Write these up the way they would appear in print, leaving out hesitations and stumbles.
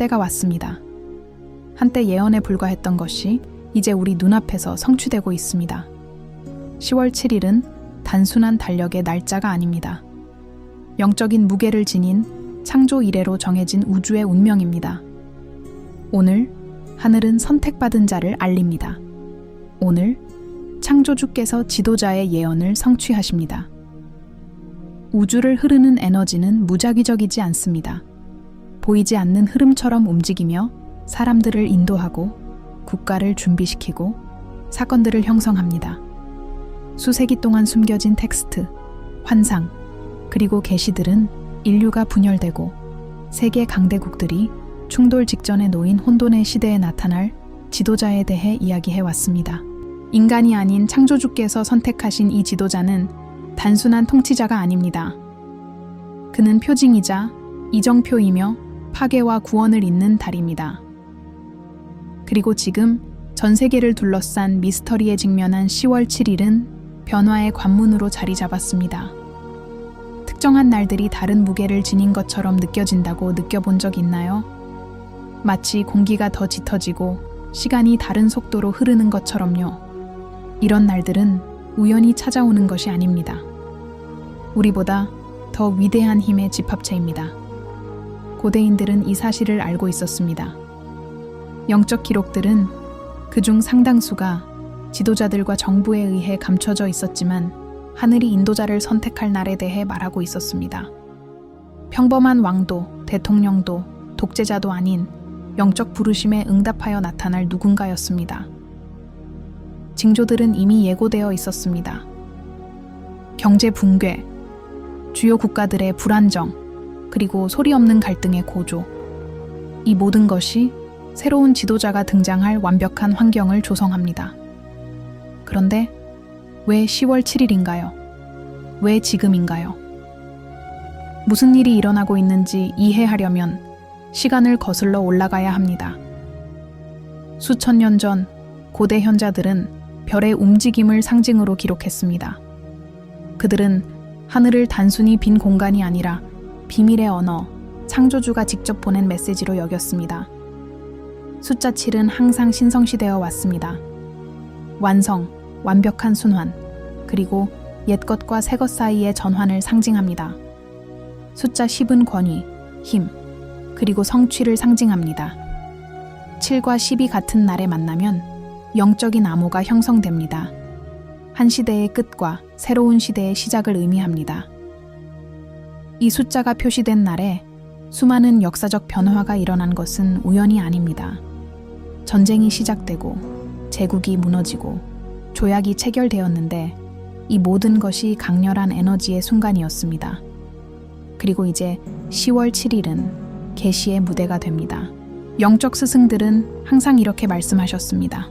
때가 왔습니다. 한때 예언에 불과했던 것이 이제 우리 눈앞에서 성취되고 있습니다. 10월 7일은 단순한 달력의 날짜가 아닙니다. 영적인 무게를 지닌 창조 이래로 정해진 우주의 운명입니다. 오늘 하늘은 선택받은 자를 알립니다. 오늘 창조주께서 지도자의 예언을 성취하십니다. 우주를 흐르는 에너지는 무작위적이지 않습니다. 보이지 않는 흐름처럼 움직이며 사람들을 인도하고 국가를 준비시키고 사건들을 형성합니다. 수세기 동안 숨겨진 텍스트, 환상, 그리고 계시들은 인류가 분열되고 세계 강대국들이 충돌 직전에 놓인 혼돈의 시대에 나타날 지도자에 대해 이야기해왔습니다. 인간이 아닌 창조주께서 선택하신 이 지도자는 단순한 통치자가 아닙니다. 그는 표징이자 이정표이며 파괴와 구원을 잇는 달입니다. 그리고 지금 전 세계를 둘러싼 미스터리에 직면한 10월 7일은 변화의 관문으로 자리 잡았습니다. 특정한 날들이 다른 무게를 지닌 것처럼 느껴진다고 느껴본 적 있나요? 마치 공기가 더 짙어지고 시간이 다른 속도로 흐르는 것처럼요. 이런 날들은 우연히 찾아오는 것이 아닙니다. 우리보다 더 위대한 힘의 집합체입니다. 고대인들은 이 사실을 알고 있었습니다. 영적 기록들은 그중 상당수가 지도자들과 정부에 의해 감춰져 있었지만 하늘이 인도자를 선택할 날에 대해 말하고 있었습니다. 평범한 왕도, 대통령도, 독재자도 아닌 영적 부르심에 응답하여 나타날 누군가였습니다. 징조들은 이미 예고되어 있었습니다. 경제 붕괴, 주요 국가들의 불안정, 그리고 소리 없는 갈등의 고조. 이 모든 것이 새로운 지도자가 등장할 완벽한 환경을 조성합니다. 그런데 왜 10월 7일인가요? 왜 지금인가요? 무슨 일이 일어나고 있는지 이해하려면 시간을 거슬러 올라가야 합니다. 수천 년 전 고대 현자들은 별의 움직임을 상징으로 기록했습니다. 그들은 하늘을 단순히 빈 공간이 아니라 비밀의 언어, 창조주가 직접 보낸 메시지로 여겼습니다. 숫자 7은 항상 신성시되어 왔습니다. 완성, 완벽한 순환, 그리고 옛것과 새것 사이의 전환을 상징합니다. 숫자 10은 권위, 힘, 그리고 성취를 상징합니다. 7과 10이 같은 날에 만나면 영적인 암호가 형성됩니다. 한 시대의 끝과 새로운 시대의 시작을 의미합니다. 이 숫자가 표시된 날에 수많은 역사적 변화가 일어난 것은 우연이 아닙니다. 전쟁이 시작되고 제국이 무너지고 조약이 체결되었는데 이 모든 것이 강렬한 에너지의 순간이었습니다. 그리고 이제 10월 7일은 계시의 무대가 됩니다. 영적 스승들은 항상 이렇게 말씀하셨습니다.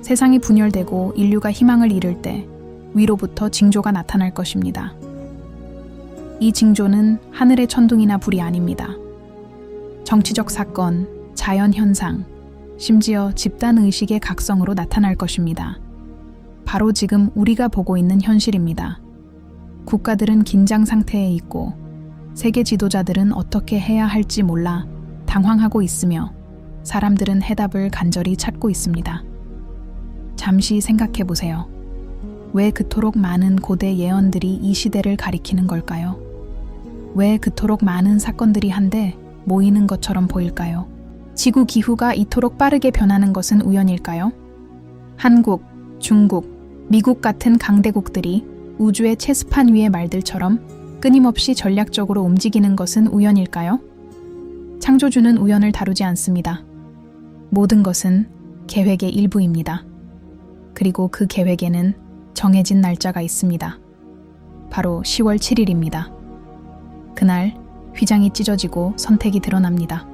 세상이 분열되고 인류가 희망을 잃을 때 위로부터 징조가 나타날 것입니다. 이 징조는 하늘의 천둥이나 불이 아닙니다. 정치적 사건, 자연 현상, 심지어 집단 의식의 각성으로 나타날 것입니다. 바로 지금 우리가 보고 있는 현실입니다. 국가들은 긴장 상태에 있고 세계 지도자들은 어떻게 해야 할지 몰라 당황하고 있으며 사람들은 해답을 간절히 찾고 있습니다. 잠시 생각해 보세요. 왜 그토록 많은 고대 예언들이 이 시대를 가리키는 걸까요? 왜 그토록 많은 사건들이 한데 모이는 것처럼 보일까요? 지구 기후가 이토록 빠르게 변하는 것은 우연일까요? 한국, 중국, 미국 같은 강대국들이 우주의 체스판 위의 말들처럼 끊임없이 전략적으로 움직이는 것은 우연일까요? 창조주는 우연을 다루지 않습니다. 모든 것은 계획의 일부입니다. 그리고 그 계획에는 정해진 날짜가 있습니다. 바로 10월 7일입니다. 그날 휘장이 찢어지고 선택이 드러납니다.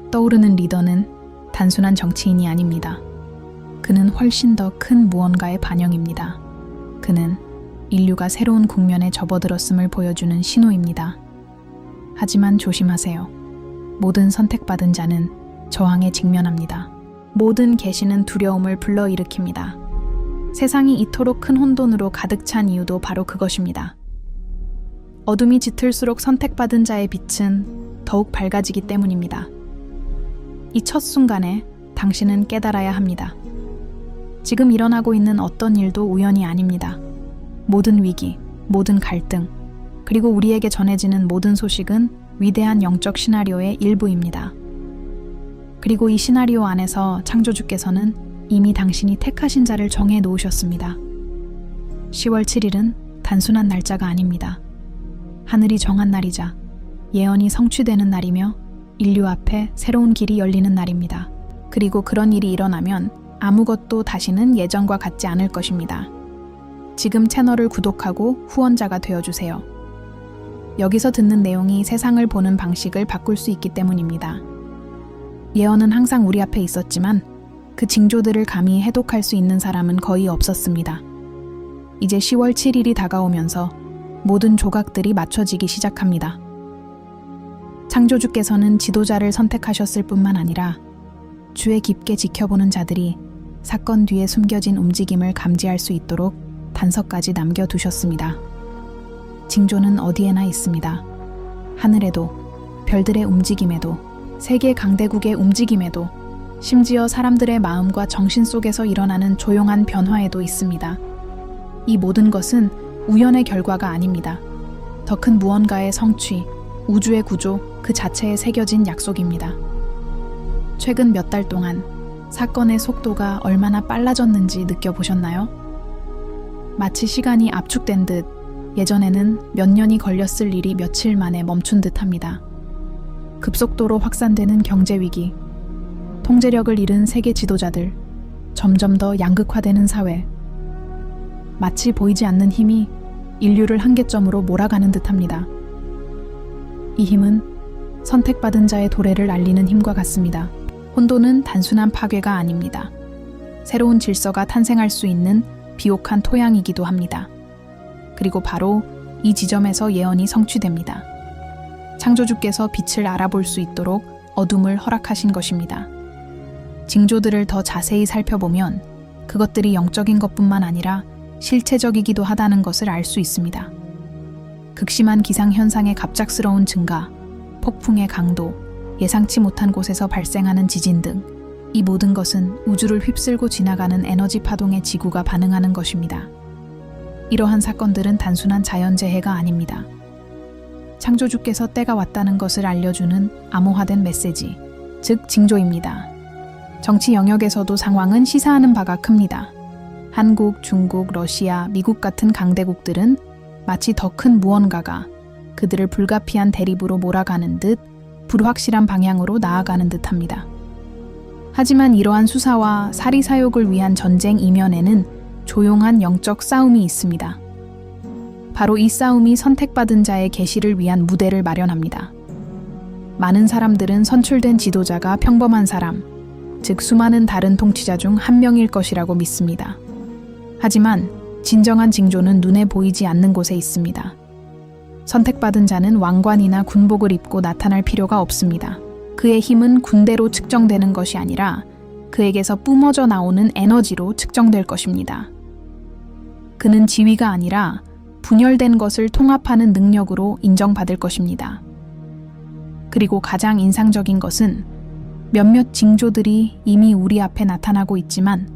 떠오르는 리더는 단순한 정치인이 아닙니다. 그는 훨씬 더 큰 무언가의 반영입니다. 그는 인류가 새로운 국면에 접어들었음을 보여주는 신호입니다. 하지만 조심하세요. 모든 선택받은 자는 저항에 직면합니다. 모든 계시는 두려움을 불러일으킵니다. 세상이 이토록 큰 혼돈으로 가득 찬 이유도 바로 그것입니다. 어둠이 짙을수록 선택받은 자의 빛은 더욱 밝아지기 때문입니다. 이 첫 순간에 당신은 깨달아야 합니다. 지금 일어나고 있는 어떤 일도 우연이 아닙니다. 모든 위기, 모든 갈등, 그리고 우리에게 전해지는 모든 소식은 위대한 영적 시나리오의 일부입니다. 그리고 이 시나리오 안에서 창조주께서는 이미 당신이 택하신 자를 정해 놓으셨습니다. 10월 7일은 단순한 날짜가 아닙니다. 하늘이 정한 날이자 예언이 성취되는 날이며 인류 앞에 새로운 길이 열리는 날입니다. 그리고 그런 일이 일어나면 아무것도 다시는 예전과 같지 않을 것입니다. 지금 채널을 구독하고 후원자가 되어주세요. 여기서 듣는 내용이 세상을 보는 방식을 바꿀 수 있기 때문입니다. 예언은 항상 우리 앞에 있었지만 그 징조들을 감히 해독할 수 있는 사람은 거의 없었습니다. 이제 10월 7일이 다가오면서 모든 조각들이 맞춰지기 시작합니다. 창조주께서는 지도자를 선택하셨을 뿐만 아니라 주의 깊게 지켜보는 자들이 사건 뒤에 숨겨진 움직임을 감지할 수 있도록 단서까지 남겨두셨습니다. 징조는 어디에나 있습니다. 하늘에도, 별들의 움직임에도, 세계 강대국의 움직임에도, 심지어 사람들의 마음과 정신 속에서 일어나는 조용한 변화에도 있습니다. 이 모든 것은 우연의 결과가 아닙니다. 더 큰 무언가의 성취, 우주의 구조 그 자체에 새겨진 약속입니다. 최근 몇 달 동안 사건의 속도가 얼마나 빨라졌는지 느껴보셨나요? 마치 시간이 압축된 듯 예전에는 몇 년이 걸렸을 일이 며칠 만에 멈춘 듯합니다. 급속도로 확산되는 경제 위기, 통제력을 잃은 세계 지도자들, 점점 더 양극화되는 사회. 마치 보이지 않는 힘이 인류를 한계점으로 몰아가는 듯합니다. 이 힘은 선택받은 자의 도래를 알리는 힘과 같습니다. 혼돈은 단순한 파괴가 아닙니다. 새로운 질서가 탄생할 수 있는 비옥한 토양이기도 합니다. 그리고 바로 이 지점에서 예언이 성취됩니다. 창조주께서 빛을 알아볼 수 있도록 어둠을 허락하신 것입니다. 징조들을 더 자세히 살펴보면 그것들이 영적인 것뿐만 아니라 실체적이기도 하다는 것을 알 수 있습니다. 극심한 기상현상의 갑작스러운 증가, 폭풍의 강도, 예상치 못한 곳에서 발생하는 지진 등 이 모든 것은 우주를 휩쓸고 지나가는 에너지 파동에 지구가 반응하는 것입니다. 이러한 사건들은 단순한 자연재해가 아닙니다. 창조주께서 때가 왔다는 것을 알려주는 암호화된 메시지, 즉 징조입니다. 정치 영역에서도 상황은 시사하는 바가 큽니다. 한국, 중국, 러시아, 미국 같은 강대국들은 마치 더 큰 무언가가 그들을 불가피한 대립으로 몰아가는 듯 불확실한 방향으로 나아가는 듯합니다. 하지만 이러한 수사와 사리사욕을 위한 전쟁 이면에는 조용한 영적 싸움이 있습니다. 바로 이 싸움이 선택받은 자의 계시를 위한 무대를 마련합니다. 많은 사람들은 선출된 지도자가 평범한 사람, 즉 수많은 다른 통치자 중 한 명일 것이라고 믿습니다. 하지만 진정한 징조는 눈에 보이지 않는 곳에 있습니다. 선택받은 자는 왕관이나 군복을 입고 나타날 필요가 없습니다. 그의 힘은 군대로 측정되는 것이 아니라 그에게서 뿜어져 나오는 에너지로 측정될 것입니다. 그는 지위가 아니라 분열된 것을 통합하는 능력으로 인정받을 것입니다. 그리고 가장 인상적인 것은 몇몇 징조들이 이미 우리 앞에 나타나고 있지만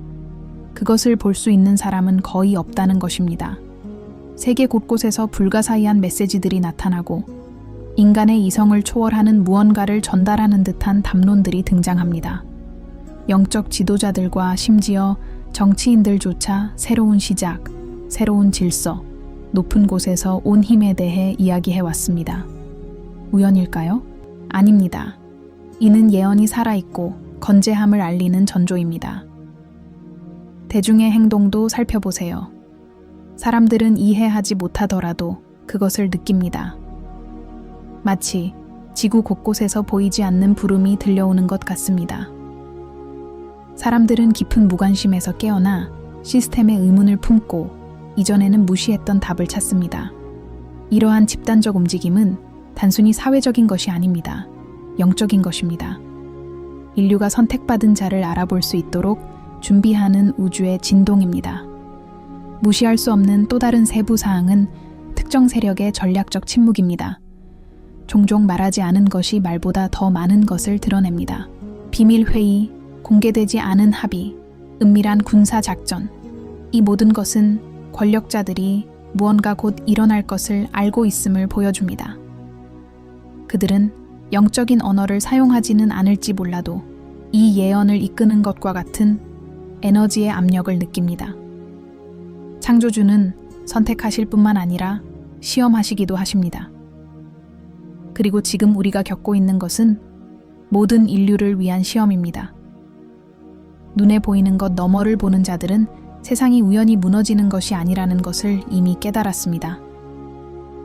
그것을 볼 수 있는 사람은 거의 없다는 것입니다. 세계 곳곳에서 불가사의한 메시지들이 나타나고 인간의 이성을 초월하는 무언가를 전달하는 듯한 담론들이 등장합니다. 영적 지도자들과 심지어 정치인들조차 새로운 시작, 새로운 질서, 높은 곳에서 온 힘에 대해 이야기해왔습니다. 우연일까요? 아닙니다. 이는 예언이 살아있고 건재함을 알리는 전조입니다. 대중의 행동도 살펴보세요. 사람들은 이해하지 못하더라도 그것을 느낍니다. 마치 지구 곳곳에서 보이지 않는 부름이 들려오는 것 같습니다. 사람들은 깊은 무관심에서 깨어나 시스템의 의문을 품고 이전에는 무시했던 답을 찾습니다. 이러한 집단적 움직임은 단순히 사회적인 것이 아닙니다. 영적인 것입니다. 인류가 선택받은 자를 알아볼 수 있도록 준비하는 우주의 진동입니다. 무시할 수 없는 또 다른 세부 사항은 특정 세력의 전략적 침묵입니다. 종종 말하지 않은 것이 말보다 더 많은 것을 드러냅니다. 비밀 회의, 공개되지 않은 합의, 은밀한 군사 작전. 이 모든 것은 권력자들이 무언가 곧 일어날 것을 알고 있음을 보여줍니다. 그들은 영적인 언어를 사용하지는 않을지 몰라도 이 예언을 이끄는 것과 같은 에너지의 압력을 느낍니다. 창조주는 선택하실 뿐만 아니라 시험하시기도 하십니다. 그리고 지금 우리가 겪고 있는 것은 모든 인류를 위한 시험입니다. 눈에 보이는 것 너머를 보는 자들은 세상이 우연히 무너지는 것이 아니라는 것을 이미 깨달았습니다.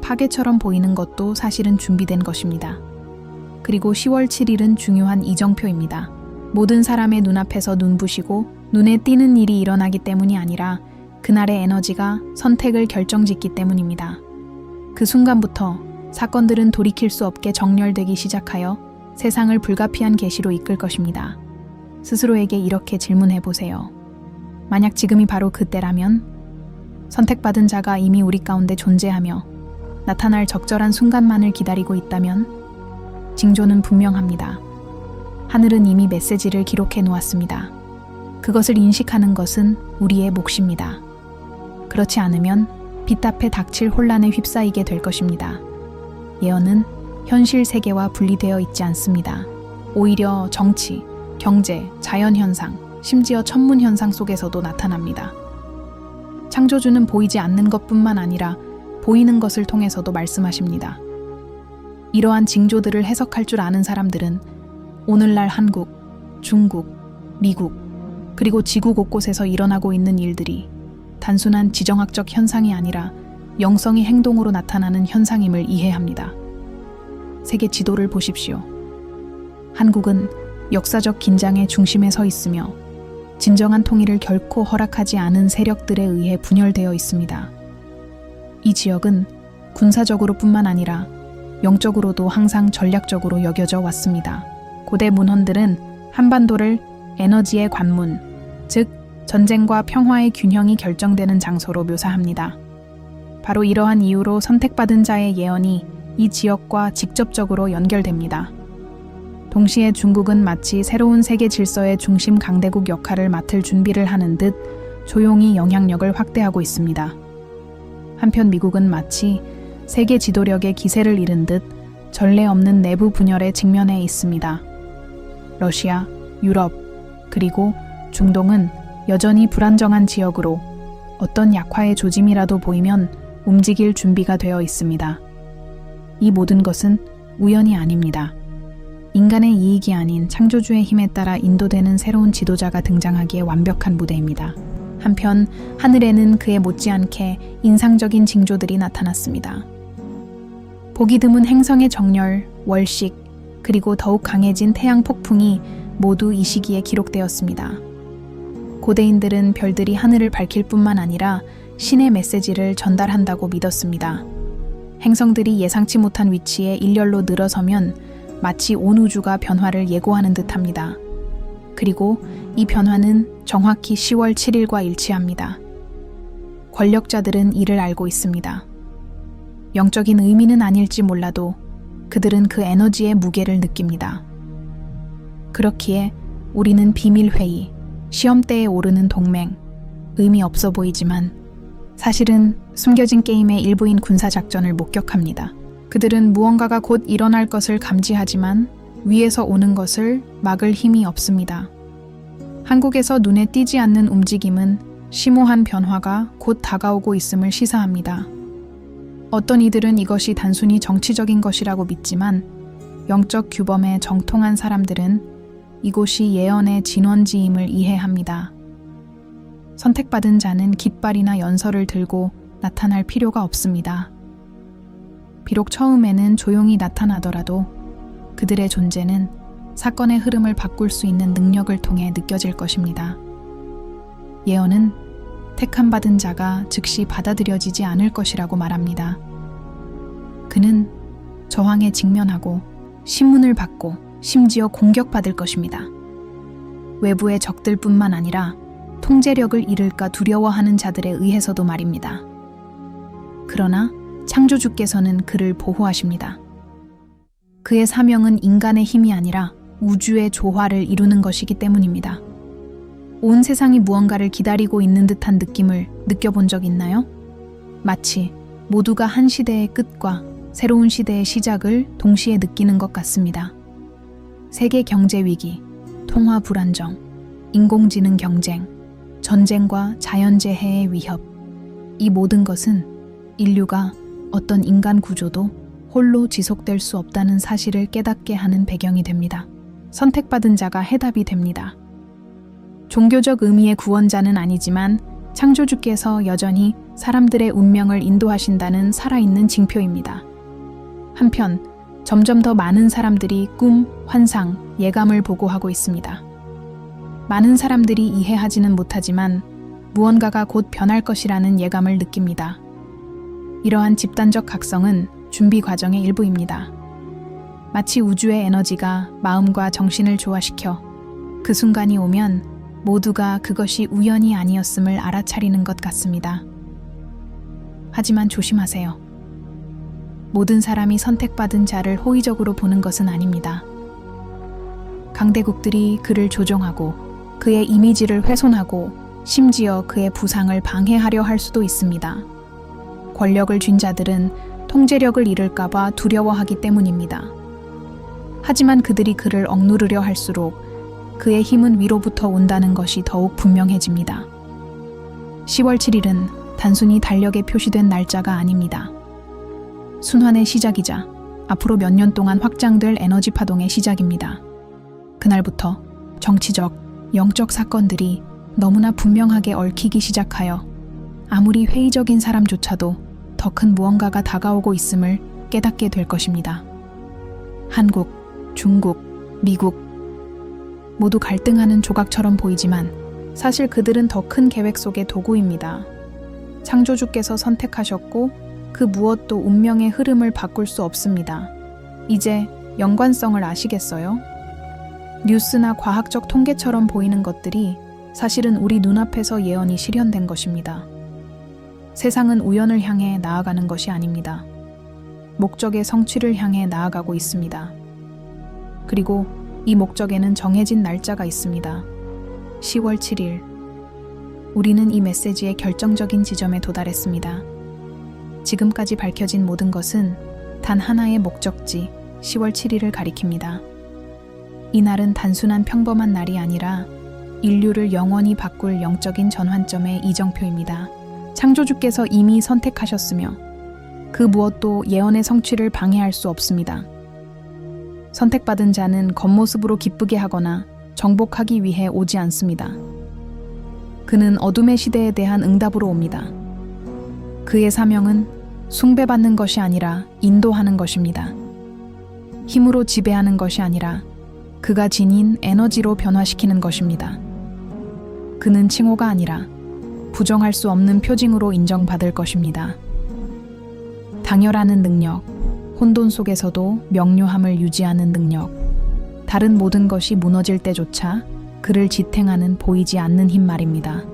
파괴처럼 보이는 것도 사실은 준비된 것입니다. 그리고 10월 7일은 중요한 이정표입니다. 모든 사람의 눈앞에서 눈부시고 눈에 띄는 일이 일어나기 때문이 아니라 그날의 에너지가 선택을 결정짓기 때문입니다. 그 순간부터 사건들은 돌이킬 수 없게 정렬되기 시작하여 세상을 불가피한 계시로 이끌 것입니다. 스스로에게 이렇게 질문해 보세요. 만약 지금이 바로 그때라면 선택받은 자가 이미 우리 가운데 존재하며 나타날 적절한 순간만을 기다리고 있다면 징조는 분명합니다. 하늘은 이미 메시지를 기록해 놓았습니다. 그것을 인식하는 것은 우리의 몫입니다. 그렇지 않으면 빛 앞에 닥칠 혼란에 휩싸이게 될 것입니다. 예언은 현실 세계와 분리되어 있지 않습니다. 오히려 정치, 경제, 자연현상, 심지어 천문현상 속에서도 나타납니다. 창조주는 보이지 않는 것뿐만 아니라 보이는 것을 통해서도 말씀하십니다. 이러한 징조들을 해석할 줄 아는 사람들은 오늘날 한국, 중국, 미국, 그리고 지구 곳곳에서 일어나고 있는 일들이 단순한 지정학적 현상이 아니라 영성의 행동으로 나타나는 현상임을 이해합니다. 세계 지도를 보십시오. 한국은 역사적 긴장의 중심에 서 있으며 진정한 통일을 결코 허락하지 않은 세력들에 의해 분열되어 있습니다. 이 지역은 군사적으로뿐만 아니라 영적으로도 항상 전략적으로 여겨져 왔습니다. 고대 문헌들은 한반도를 에너지의 관문, 즉 전쟁과 평화의 균형이 결정되는 장소로 묘사합니다. 바로 이러한 이유로 선택받은 자의 예언이 이 지역과 직접적으로 연결됩니다. 동시에 중국은 마치 새로운 세계 질서의 중심 강대국 역할을 맡을 준비를 하는 듯 조용히 영향력을 확대하고 있습니다. 한편 미국은 마치 세계 지도력의 기세를 잃은 듯 전례 없는 내부 분열에 직면해 있습니다. 러시아, 유럽, 그리고 중동은 여전히 불안정한 지역으로 어떤 약화의 조짐이라도 보이면 움직일 준비가 되어 있습니다. 이 모든 것은 우연이 아닙니다. 인간의 이익이 아닌 창조주의 힘에 따라 인도되는 새로운 지도자가 등장하기에 완벽한 무대입니다. 한편 하늘에는 그에 못지않게 인상적인 징조들이 나타났습니다. 보기 드문 행성의 정렬, 월식, 그리고 더욱 강해진 태양 폭풍이 모두 이 시기에 기록되었습니다. 고대인들은 별들이 하늘을 밝힐 뿐만 아니라 신의 메시지를 전달한다고 믿었습니다. 행성들이 예상치 못한 위치에 일렬로 늘어서면 마치 온 우주가 변화를 예고하는 듯합니다. 그리고 이 변화는 정확히 10월 7일과 일치합니다. 권력자들은 이를 알고 있습니다. 영적인 의미는 아닐지 몰라도 그들은 그 에너지의 무게를 느낍니다. 그렇기에 우리는 비밀회의, 시험대에 오르는 동맹, 의미 없어 보이지만 사실은 숨겨진 게임의 일부인 군사작전을 목격합니다. 그들은 무언가가 곧 일어날 것을 감지하지만 위에서 오는 것을 막을 힘이 없습니다. 한국에서 눈에 띄지 않는 움직임은 심오한 변화가 곧 다가오고 있음을 시사합니다. 어떤 이들은 이것이 단순히 정치적인 것이라고 믿지만 영적 규범에 정통한 사람들은 이곳이 예언의 진원지임을 이해합니다. 선택받은 자는 깃발이나 연설을 들고 나타날 필요가 없습니다. 비록 처음에는 조용히 나타나더라도 그들의 존재는 사건의 흐름을 바꿀 수 있는 능력을 통해 느껴질 것입니다. 예언은 택함 받은 자가 즉시 받아들여지지 않을 것이라고 말합니다. 그는 저항에 직면하고 신문을 받고 심지어 공격받을 것입니다. 외부의 적들뿐만 아니라 통제력을 잃을까 두려워하는 자들에 의해서도 말입니다. 그러나 창조주께서는 그를 보호하십니다. 그의 사명은 인간의 힘이 아니라 우주의 조화를 이루는 것이기 때문입니다. 온 세상이 무언가를 기다리고 있는 듯한 느낌을 느껴본 적 있나요? 마치 모두가 한 시대의 끝과 새로운 시대의 시작을 동시에 느끼는 것 같습니다. 세계 경제 위기, 통화 불안정, 인공지능 경쟁, 전쟁과 자연재해의 위협, 이 모든 것은 인류가 어떤 인간 구조도 홀로 지속될 수 없다는 사실을 깨닫게 하는 배경이 됩니다. 선택받은 자가 해답이 됩니다. 종교적 의미의 구원자는 아니지만 창조주께서 여전히 사람들의 운명을 인도하신다는 살아있는 징표입니다. 한편 점점 더 많은 사람들이 꿈, 환상, 예감을 보고하고 있습니다. 많은 사람들이 이해하지는 못하지만 무언가가 곧 변할 것이라는 예감을 느낍니다. 이러한 집단적 각성은 준비 과정의 일부입니다. 마치 우주의 에너지가 마음과 정신을 조화시켜 그 순간이 오면 모두가 그것이 우연이 아니었음을 알아차리는 것 같습니다. 하지만 조심하세요. 모든 사람이 선택받은 자를 호의적으로 보는 것은 아닙니다. 강대국들이 그를 조종하고 그의 이미지를 훼손하고 심지어 그의 부상을 방해하려 할 수도 있습니다. 권력을 쥔 자들은 통제력을 잃을까봐 두려워하기 때문입니다. 하지만 그들이 그를 억누르려 할수록 그의 힘은 위로부터 온다는 것이 더욱 분명해집니다. 10월 7일은 단순히 달력에 표시된 날짜가 아닙니다. 순환의 시작이자 앞으로 몇 년 동안 확장될 에너지 파동의 시작입니다. 그날부터 정치적, 영적 사건들이 너무나 분명하게 얽히기 시작하여 아무리 회의적인 사람조차도 더 큰 무언가가 다가오고 있음을 깨닫게 될 것입니다. 한국, 중국, 미국 모두 갈등하는 조각처럼 보이지만 사실 그들은 더 큰 계획 속의 도구입니다. 창조주께서 선택하셨고 그 무엇도 운명의 흐름을 바꿀 수 없습니다. 이제 연관성을 아시겠어요? 뉴스나 과학적 통계처럼 보이는 것들이 사실은 우리 눈앞에서 예언이 실현된 것입니다. 세상은 우연을 향해 나아가는 것이 아닙니다. 목적의 성취를 향해 나아가고 있습니다. 그리고 이 목적에는 정해진 날짜가 있습니다. 10월 7일. 우리는 이 메시지의 결정적인 지점에 도달했습니다. 지금까지 밝혀진 모든 것은 단 하나의 목적지 10월 7일을 가리킵니다. 이 날은 단순한 평범한 날이 아니라 인류를 영원히 바꿀 영적인 전환점의 이정표입니다. 창조주께서 이미 선택하셨으며 그 무엇도 예언의 성취를 방해할 수 없습니다. 선택받은 자는 겉모습으로 기쁘게 하거나 정복하기 위해 오지 않습니다. 그는 어둠의 시대에 대한 응답으로 옵니다. 그의 사명은 숭배받는 것이 아니라 인도하는 것입니다. 힘으로 지배하는 것이 아니라 그가 지닌 에너지로 변화시키는 것입니다. 그는 칭호가 아니라 부정할 수 없는 표징으로 인정받을 것입니다. 당열하는 능력, 혼돈 속에서도 명료함을 유지하는 능력, 다른 모든 것이 무너질 때조차 그를 지탱하는 보이지 않는 힘 말입니다.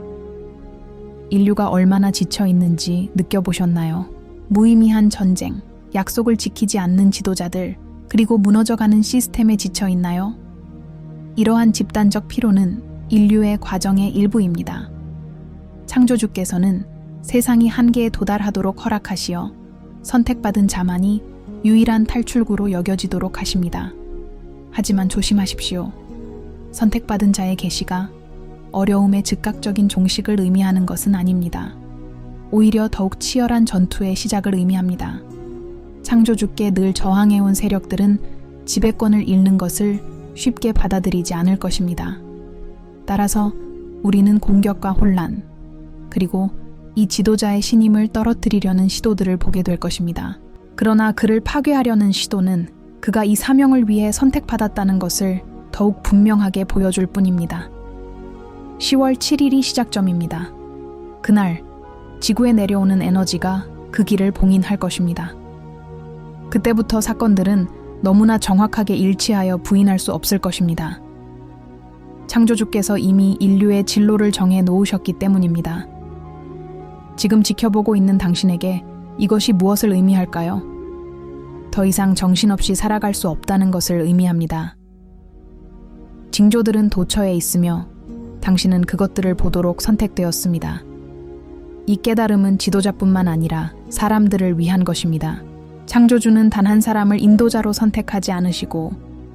인류가 얼마나 지쳐 있는지 느껴보셨나요? 무의미한 전쟁, 약속을 지키지 않는 지도자들, 그리고 무너져가는 시스템에 지쳐 있나요? 이러한 집단적 피로는 인류의 과정의 일부입니다. 창조주께서는 세상이 한계에 도달하도록 허락하시어 선택받은 자만이 유일한 탈출구로 여겨지도록 하십니다. 하지만 조심하십시오. 선택받은 자의 계시가 어려움의 즉각적인 종식을 의미하는 것은 아닙니다. 오히려 더욱 치열한 전투의 시작을 의미합니다. 창조주께 늘 저항해온 세력들은 지배권을 잃는 것을 쉽게 받아들이지 않을 것입니다. 따라서 우리는 공격과 혼란, 그리고 이 지도자의 신임을 떨어뜨리려는 시도들을 보게 될 것입니다. 그러나 그를 파괴하려는 시도는 그가 이 사명을 위해 선택받았다는 것을 더욱 분명하게 보여줄 뿐입니다. 10월 7일이 시작점입니다. 그날 지구에 내려오는 에너지가 그 길을 봉인할 것입니다. 그때부터 사건들은 너무나 정확하게 일치하여 부인할 수 없을 것입니다. 창조주께서 이미 인류의 진로를 정해 놓으셨기 때문입니다. 지금 지켜보고 있는 당신에게 이것이 무엇을 의미할까요? 더 이상 정신없이 살아갈 수 없다는 것을 의미합니다. 징조들은 도처에 있으며 당신은 그것들을 보도록 선택되었습니다. 이 깨달음은 지도자뿐만 아니라 사람들을 위한 것입니다. 창조주는 단 한 사람을 인도자로 선택하지 않으시고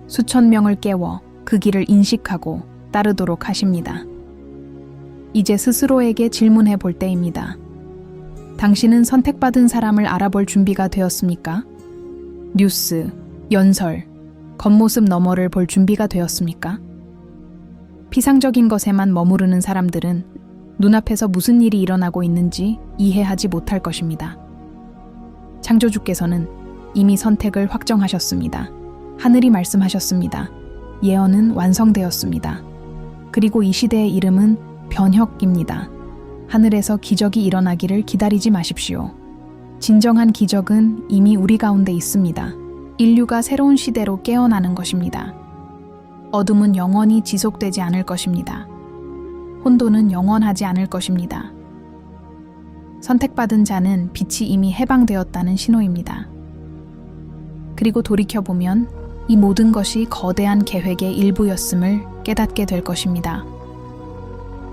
수천 명을 깨워 그 길을 인식하고 따르도록 하십니다. 이제 스스로에게 질문해 볼 때입니다. 당신은 선택받은 사람을 알아볼 준비가 되었습니까? 뉴스, 연설, 겉모습 너머를 볼 준비가 되었습니까? 피상적인 것에만 머무르는 사람들은 눈앞에서 무슨 일이 일어나고 있는지 이해하지 못할 것입니다. 창조주께서는 이미 선택을 확정하셨습니다. 하늘이 말씀하셨습니다. 예언은 완성되었습니다. 그리고 이 시대의 이름은 변혁입니다. 하늘에서 기적이 일어나기를 기다리지 마십시오. 진정한 기적은 이미 우리 가운데 있습니다. 인류가 새로운 시대로 깨어나는 것입니다. 어둠은 영원히 지속되지 않을 것입니다. 혼돈은 영원하지 않을 것입니다. 선택받은 자는 빛이 이미 해방되었다는 신호입니다. 그리고 돌이켜보면 이 모든 것이 거대한 계획의 일부였음을 깨닫게 될 것입니다.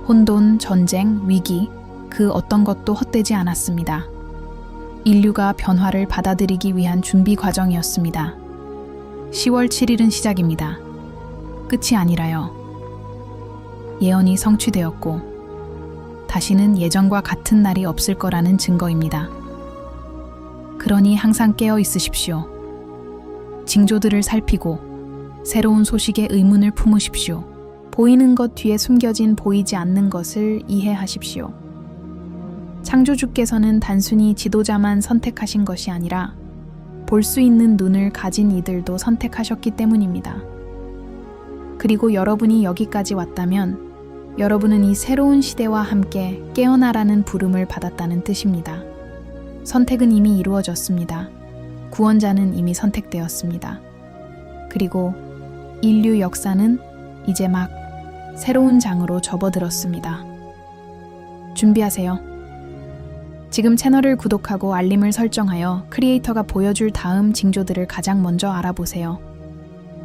혼돈, 전쟁, 위기, 그 어떤 것도 헛되지 않았습니다. 인류가 변화를 받아들이기 위한 준비 과정이었습니다. 10월 7일은 시작입니다. 끝이 아니라요. 예언이 성취되었고 다시는 예전과 같은 날이 없을 거라는 증거입니다. 그러니 항상 깨어 있으십시오. 징조들을 살피고 새로운 소식에 의문을 품으십시오. 보이는 것 뒤에 숨겨진 보이지 않는 것을 이해하십시오. 창조주께서는 단순히 지도자만 선택하신 것이 아니라 볼 수 있는 눈을 가진 이들도 선택하셨기 때문입니다. 그리고 여러분이 여기까지 왔다면 여러분은 이 새로운 시대와 함께 깨어나라는 부름을 받았다는 뜻입니다. 선택은 이미 이루어졌습니다. 구원자는 이미 선택되었습니다. 그리고 인류 역사는 이제 막 새로운 장으로 접어들었습니다. 준비하세요. 지금 채널을 구독하고 알림을 설정하여 크리에이터가 보여줄 다음 징조들을 가장 먼저 알아보세요.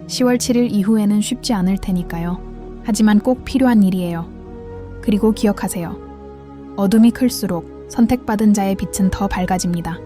10월 7일 이후에는 쉽지 않을 테니까요. 하지만 꼭 필요한 일이에요. 그리고 기억하세요. 어둠이 클수록 선택받은 자의 빛은 더 밝아집니다.